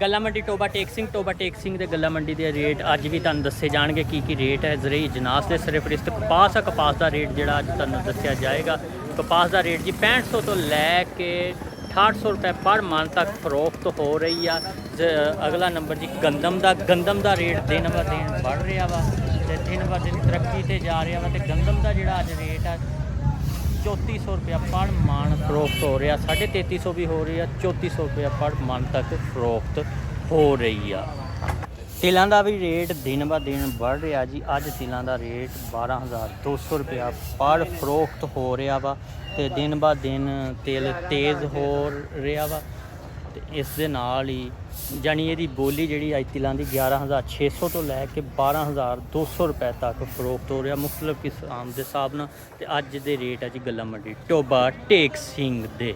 ਗੱਲਾ ਮੰਡੀ ਟੋਬਾ ਟੇਕ ਸਿੰਘ ਦੇ ਗੱਲਾ ਮੰਡੀ ਦੇ ਰੇਟ ਅੱਜ ਵੀ ਤੁਹਾਨੂੰ ਦੱਸੇ ਜਾਣਗੇ ਕੀ ਰੇਟ ਹੈ। ਜ਼ਰਈ ਜਨਾਸ ਦੇ ਸਰਫਰਿਸ਼ਤ ਕਪਾਸ ਆ, ਕਪਾਸ ਦਾ ਰੇਟ ਜਿਹੜਾ ਅੱਜ ਤੁਹਾਨੂੰ ਦੱਸਿਆ ਜਾਏਗਾ। ਕਪਾਸ ਦਾ ਰੇਟ ਜੀ 6500 ਤੋਂ ਲੈ ਕੇ 6800 रुपये पर मन तक फरोख्त हो रही है। अगला नंबर जी गंदम का रेट दिन ब दिन बढ़ रहा वा, दिन ब दिन तरक्की से जा रहा वा। तो गंदम का जोड़ा अज रेट है 3400 रुपया पर मन फरोख्त हो रहा, 3350 भी हो रही है, 3400 रुपया पर मन तक फरोख्त हो रही है। तिलों का भी रेट दिन ब दिन बढ़ रहा जी। अज तिलों का रेट 12200 रुपया पर फरोख्त हो रहा वा। तो दिन ब दिन तेल तेज़ हो रहा वा। तो इस दे नाल ही जानी ये बोली जी अज तिलों की 11600 तो लैके 12200 रुपये तक फरोख्त हो रहा मुख्तलिफ किस्म के हिसाब नाल। तो अज दे रेट है जी गल्ला मंडी टोबा टेक सिंह दे।